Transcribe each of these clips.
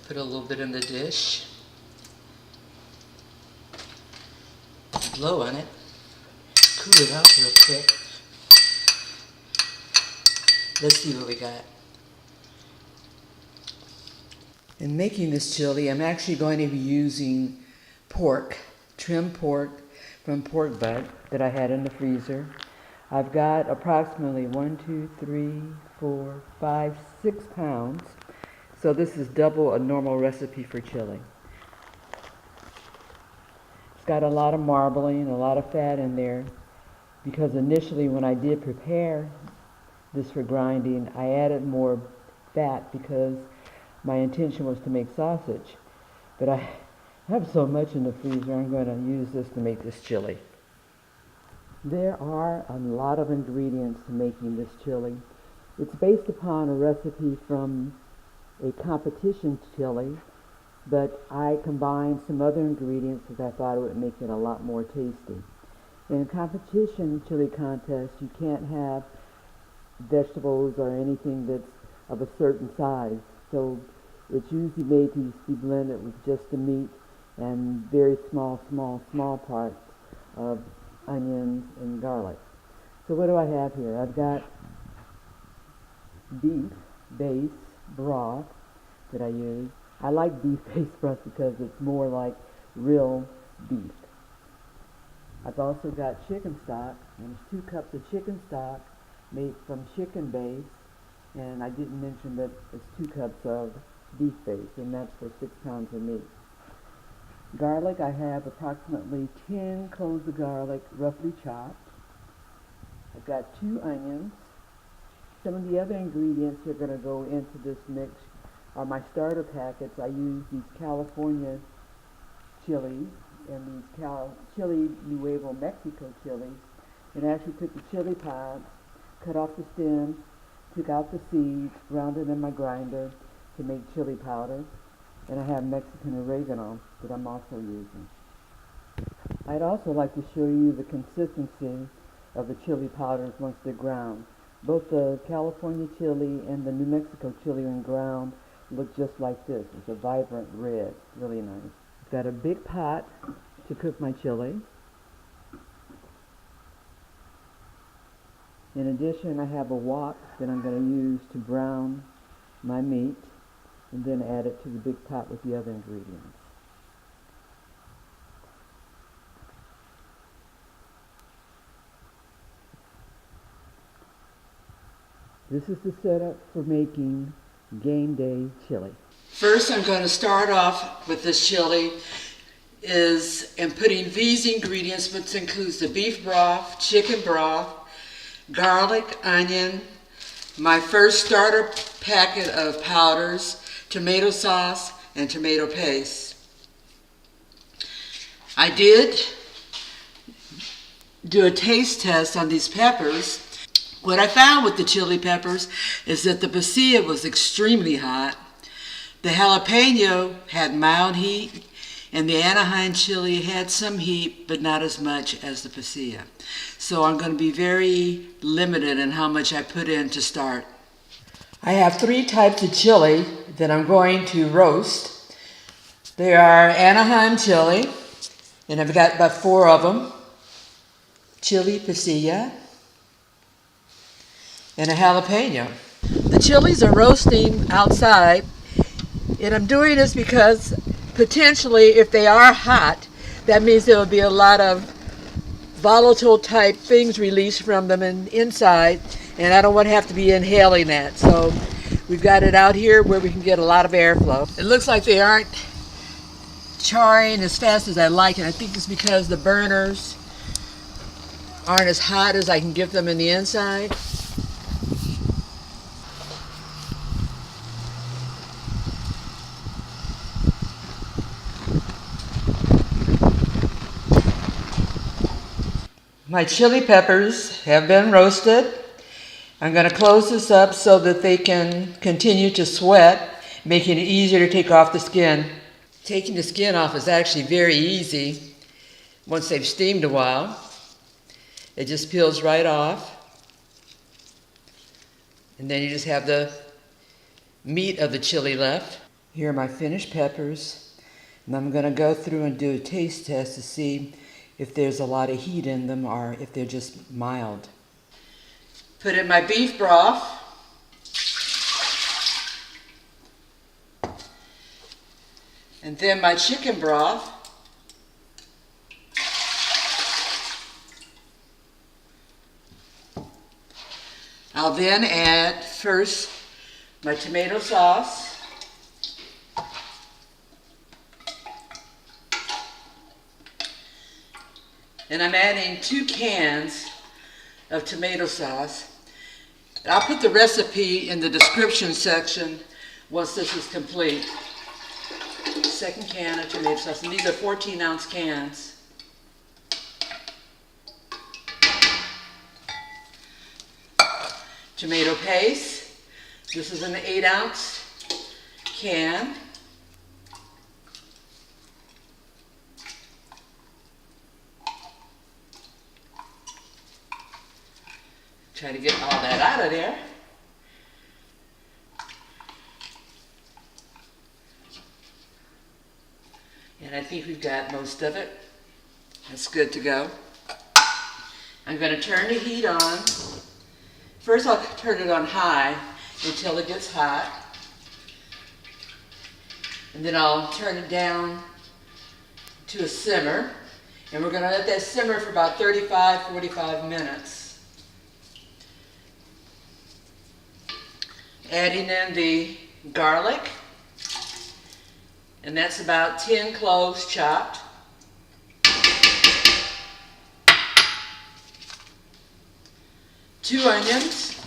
Put a little bit in the dish. Blow on it. Cool it off real quick. Let's see what we got. In making this chili, I'm actually going to be using pork, trimmed pork from pork butt that I had in the freezer. I've got approximately 6 pounds. So this is double a normal recipe for chili. It's got a lot of marbling, a lot of fat in there, because initially when I did prepare this for grinding, I added more fat because my intention was to make sausage. But I have so much in the freezer, I'm going to use this to make this chili. There are a lot of ingredients to making this chili. It's based upon a recipe from a competition chili, but I combined some other ingredients because I thought it would make it a lot more tasty. In a competition chili contest, you can't have vegetables or anything that's of a certain size. So it's usually made to be blended with just the meat and very small parts of onions and garlic. So what do I have here? I've got beef base broth that I use. I like beef base broth because it's more like real beef. I've also got chicken stock, and it's 2 cups of chicken stock made from chicken base, and I didn't mention that it's 2 cups of beef base, and that's for 6 pounds of meat. Garlic, I have approximately 10 cloves of garlic, roughly chopped. I've got 2 onions. Some of the other ingredients that are going to go into this mix are my starter packets. I use these California chilies and these Chile Nuevo Mexico chilies, and I actually took the chili pods, cut off the stems, took out the seeds, ground it in my grinder to make chili powder, and I have Mexican oregano that I'm also using. I'd also like to show you the consistency of the chili powders once they're ground. Both the California chili and the New Mexico chili when ground look just like this. It's a vibrant red, really nice. I've got a big pot to cook my chili. In addition, I have a wok that I'm going to use to brown my meat, and then add it to the big pot with the other ingredients. This is the setup for making game day chili. First, I'm going to start off with this chili and putting these ingredients, which includes the beef broth, chicken broth, garlic, onion, my first starter packet of powders, tomato sauce, and tomato paste. I did do a taste test on these peppers. What I found with the chili peppers is that the pasilla was extremely hot, the jalapeno had mild heat, and the Anaheim chili had some heat, but not as much as the pasilla. So I'm going to be very limited in how much I put in to start. I have 3 types of chili that I'm going to roast. They are Anaheim chili, and I've got about 4 of them, chili pasilla, and a jalapeno. The chilies are roasting outside, and I'm doing this because potentially if they are hot, that means there will be a lot of volatile type things released from them inside, and I don't want to have to be inhaling that. So we've got it out here where we can get a lot of airflow. It looks like they aren't charring as fast as I like, and I think it's because the burners aren't as hot as I can get them in the inside. My chili peppers have been roasted. I'm going to close this up so that they can continue to sweat, making it easier to take off the skin. Taking the skin off is actually very easy once they've steamed a while. It just peels right off. And then you just have the meat of the chili left. Here are my finished peppers, and I'm going to go through and do a taste test to see if there's a lot of heat in them or if they're just mild. Put in my beef broth. And then my chicken broth. I'll then add first my tomato sauce. And I'm adding 2 cans of tomato sauce. I'll put the recipe in the description section once this is complete. Second can of tomato sauce, and these are 14-ounce cans. Tomato paste. This is an 8-ounce can. Try to get all that out of there. And I think we've got most of it. That's good to go. I'm going to turn the heat on. First I'll turn it on high until it gets hot. And then I'll turn it down to a simmer. And we're going to let that simmer for about 35-45 minutes. Adding in the garlic, and that's about 10 cloves chopped. Two onions.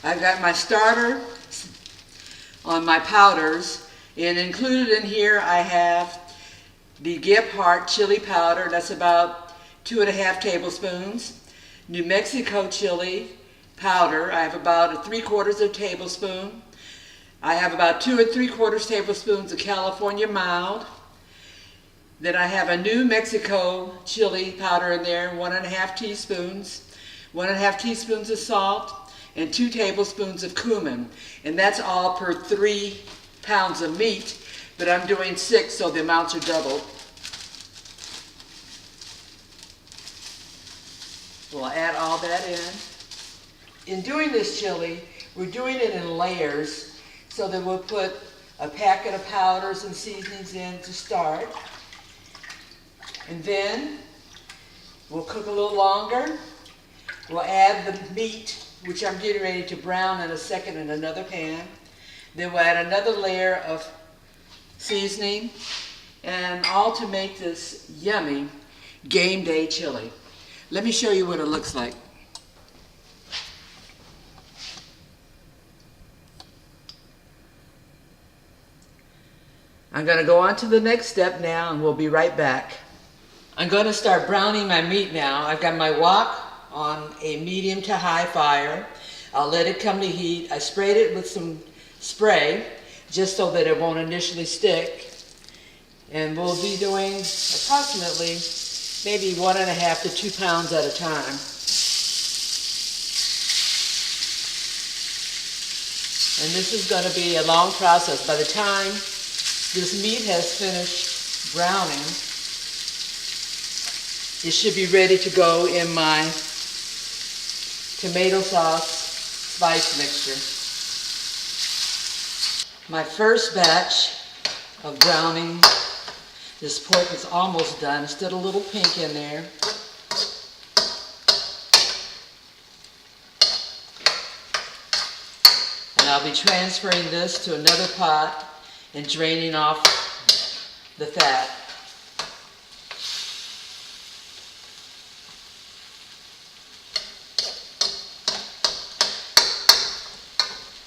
I've got my starter on my powders, and included in here I have the Hearty chili powder. That's about 2½ tablespoons. New Mexico chili powder, I have about 3/4 tablespoon. I have about 2 3/4 tablespoons of California mild. Then I have a New Mexico chili powder in there, 1½ teaspoons. 1½ teaspoons of salt, and 2 tablespoons of cumin. And that's all per 3 pounds of meat, but I'm doing 6, so the amounts are doubled. We'll add all that in. In doing this chili, we're doing it in layers, so that we'll put a packet of powders and seasonings in to start. And then we'll cook a little longer. We'll add the meat, which I'm getting ready to brown in a second in another pan. Then we'll add another layer of seasoning, and all to make this yummy game day chili. Let me show you what it looks like. I'm going to go on to the next step now, and we'll be right back. I'm going to start browning my meat now. I've got my wok on a medium to high fire. I'll let it come to heat. I sprayed it with some spray just so that it won't initially stick. And we'll be doing approximately maybe 1½ to 2 pounds at a time. And this is going to be a long process. By the time this meat has finished browning, it should be ready to go in my tomato sauce spice mixture. My first batch of browning this pork is almost done. Still a little pink in there. And I'll be transferring this to another pot and draining off the fat.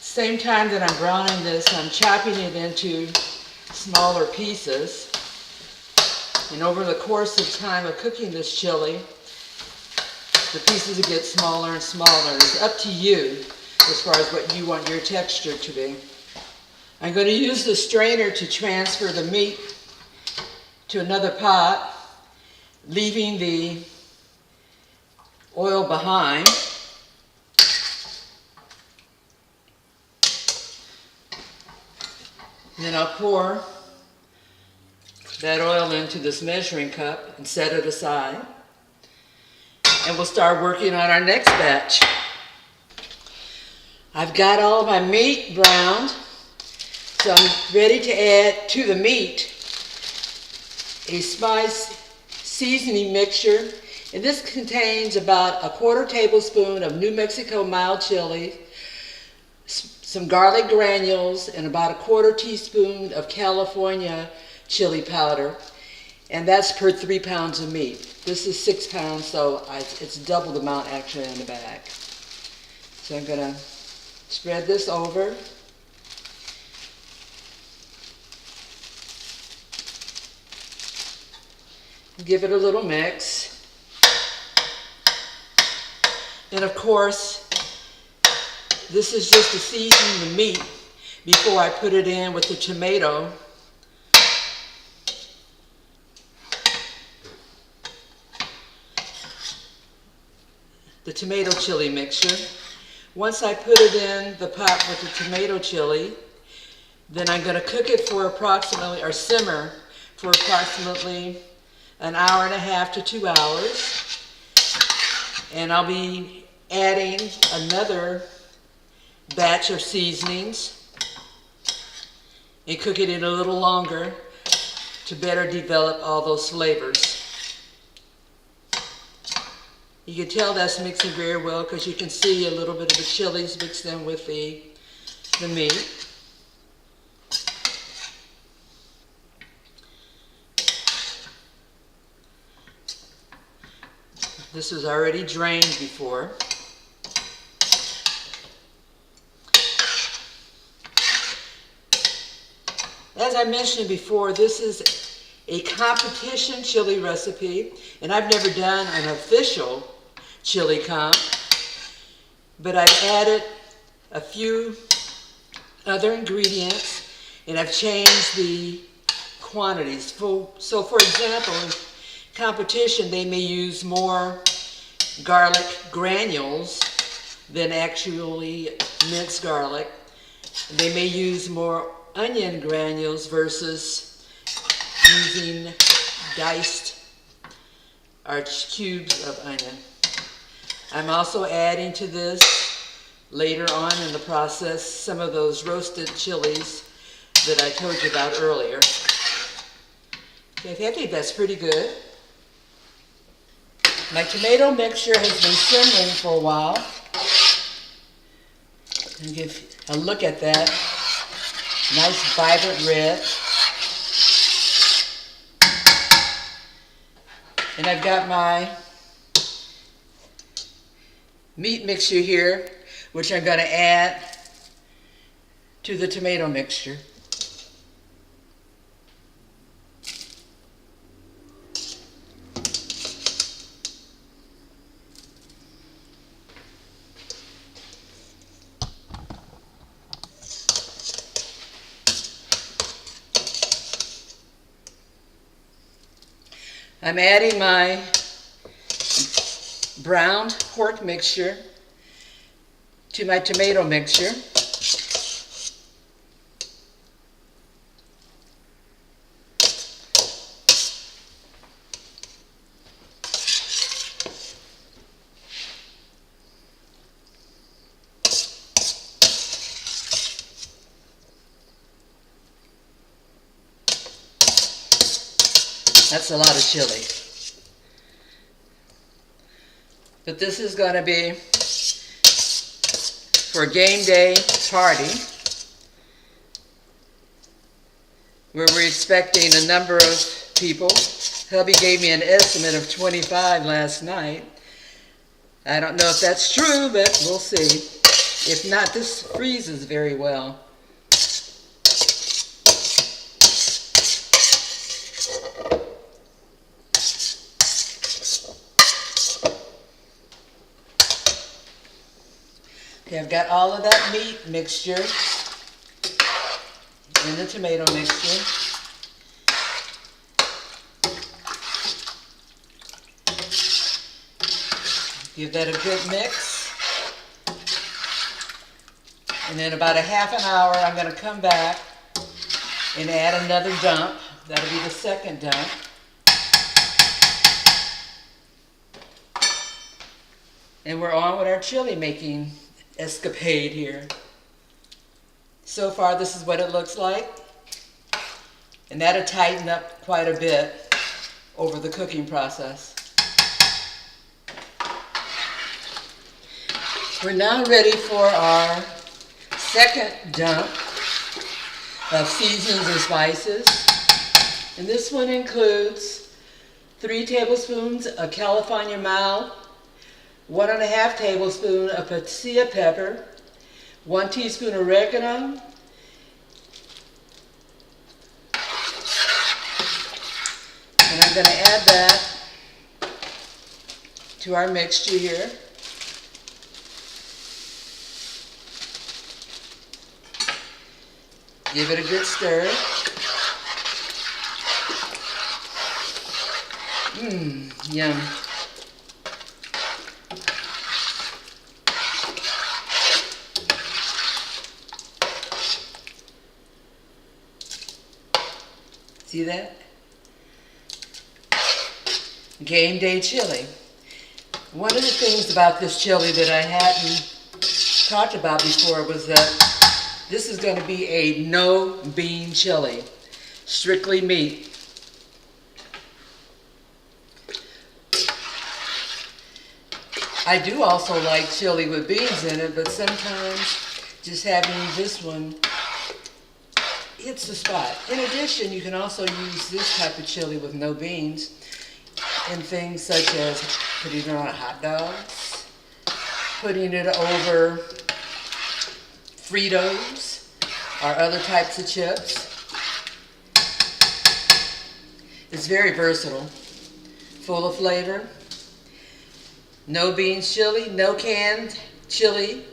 Same time that I'm browning this, I'm chopping it into smaller pieces. And over the course of time of cooking this chili, the pieces will get smaller and smaller. It's up to you as far as what you want your texture to be. I'm going to use the strainer to transfer the meat to another pot, leaving the oil behind. And then I'll pour that oil into this measuring cup and set it aside. And we'll start working on our next batch. I've got all of my meat browned, so I'm ready to add to the meat a spice seasoning mixture. And this contains about a 1/4 tablespoon of New Mexico mild chili, some garlic granules, and about a 1/4 teaspoon of California chili powder. And that's per 3 pounds of meat. This is 6 pounds, so it's double the amount actually in the bag. So I'm gonna spread this over. Give it a little mix. And of course, this is just to season the meat before I put it in with the tomato. The tomato chili mixture. Once I put it in the pot with the tomato chili, then I'm going to cook it for approximately, or simmer for approximately 1.5 to 2 hours. And I'll be adding another batch of seasonings and cook it in a little longer to better develop all those flavors. You can tell that's mixing very well because you can see a little bit of the chilies mixed in with the meat. This was already drained before. As I mentioned before, this is a competition chili recipe, and I've never done an official chili comp, but I've added a few other ingredients and I've changed the quantities. So for example, in competition they may use more garlic granules than actually minced garlic. They may use more onion granules versus using diced or cubes of onion. I'm also adding to this later on in the process some of those roasted chilies that I told you about earlier. Okay, I think that's pretty good. My tomato mixture has been simmering for a while. And give a look at that. Nice vibrant red. And I've got my meat mixture here, which I'm going to add to the tomato mixture. I'm adding my browned pork mixture to my tomato mixture. That's a lot of chili. But this is going to be for a game day party where we're expecting a number of people. Hubby gave me an estimate of 25 last night. I don't know if that's true, but we'll see. If not, this freezes very well. Okay, I've got all of that meat mixture in the tomato mixture. Give that a good mix. And then about a half an hour, I'm going to come back and add another dump. That'll be the second dump. And we're on with our chili making escapade here. So far, this is what it looks like. And that'll tighten up quite a bit over the cooking process. We're now ready for our second dump of seasonings and spices. And this one includes 3 tablespoons of California mild, 1.5 tablespoons of pasilla pepper, 1 teaspoon oregano, and I'm going to add that to our mixture here. Give it a good stir. Yum. See that? Game day chili. One of the things about this chili that I hadn't talked about before was that this is going to be a no bean chili, strictly meat. I do also like chili with beans in it, but sometimes just having this one hits the spot. In addition, you can also use this type of chili with no beans in things such as putting it on hot dogs, putting it over Fritos or other types of chips. It's very versatile, full of flavor. No beans chili, no canned chili,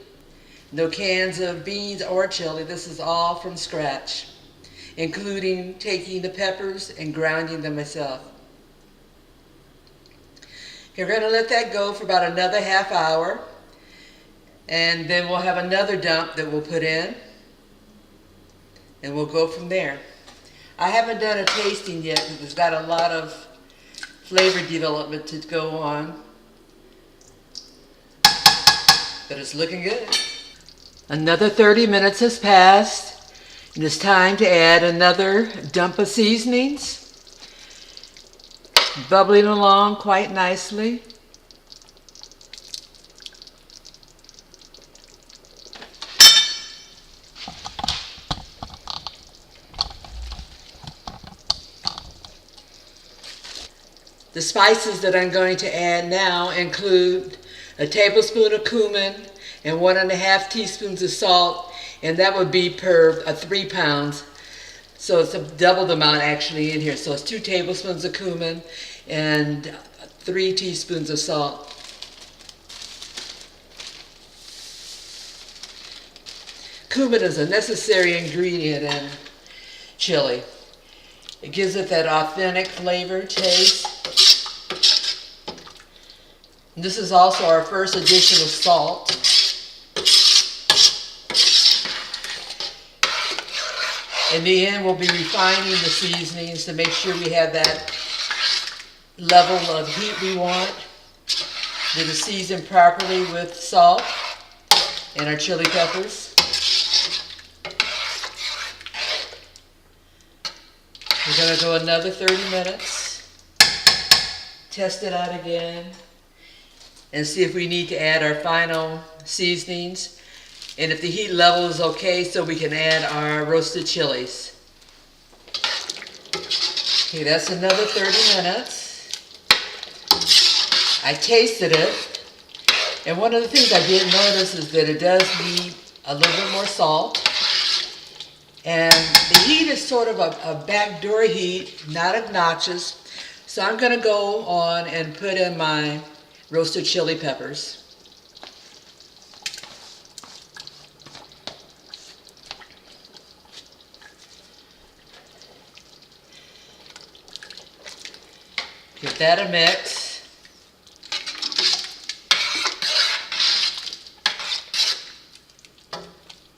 no cans of beans or chili. This is all from scratch, including taking the peppers and grinding them myself. You're going to let that go for about another half hour, and then we'll have another dump that we'll put in, and we'll go from there. I haven't done a tasting yet because it's got a lot of flavor development to go on, but it's looking good. Another 30 minutes has passed, and it's time to add another dump of seasonings. Bubbling along quite nicely. The spices that I'm going to add now include a tablespoon of cumin and 1.5 teaspoons of salt, and that would be per 3 pounds. So it's double the amount actually in here. So it's 2 tablespoons of cumin and 3 teaspoons of salt. Cumin is a necessary ingredient in chili. It gives it that authentic flavor, taste. And this is also our first addition of salt. In the end, we'll be refining the seasonings to make sure we have that level of heat we want, that is seasoned properly with salt and our chili peppers. We're going to go another 30 minutes, test it out again, and see if we need to add our final seasonings. And if the heat level is okay, so we can add our roasted chilies. Okay, that's another 30 minutes. I tasted it, and one of the things I did notice is that it does need a little bit more salt. And the heat is sort of a backdoor heat, not obnoxious. So I'm going to go on and put in my roasted chili peppers. Give that a mix.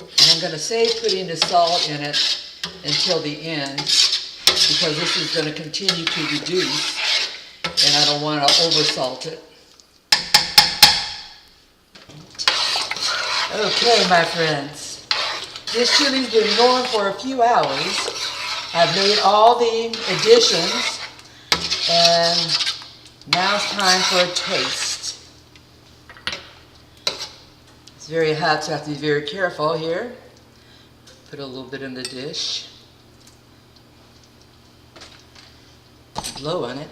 And I'm going to save putting the salt in it until the end because this is going to continue to reduce and I don't want to oversalt it. Okay, my friends, this chili's been going for a few hours. I've made all the additions and now it's time for a taste. It's very hot, so I have to be very careful here. Put a little bit in the dish. Blow on it.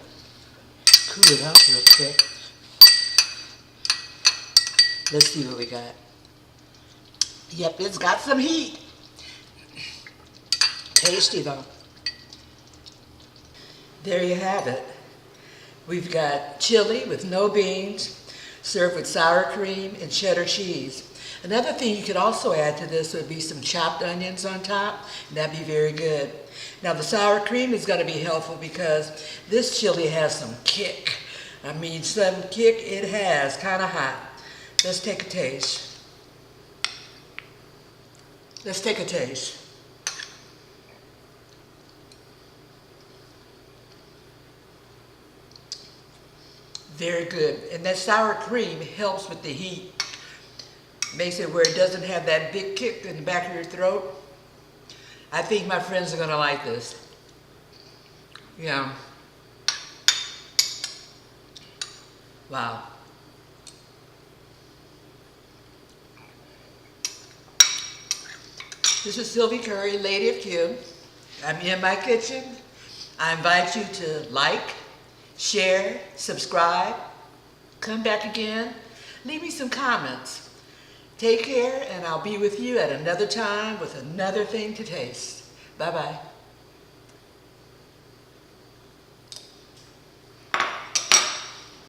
Cool it off real quick. Let's see what we got. Yep, it's got some heat. Tasty though. There you have it. We've got chili with no beans, served with sour cream and cheddar cheese. Another thing you could also add to this would be some chopped onions on top, and that'd be very good. Now the sour cream is going to be helpful because this chili has some kick. I mean, some kick it has, kind of hot. Let's take a taste. Let's take a taste. Very good. And that sour cream helps with the heat. Makes it where it doesn't have that big kick in the back of your throat. I think my friends are going to like this. Yeah. Wow. This is Sylvie Curry, Lady of Q. I'm in my kitchen. I invite you to like, share, subscribe, come back again, leave me some comments. Take care, and I'll be with you at another time with another thing to taste. Bye-bye.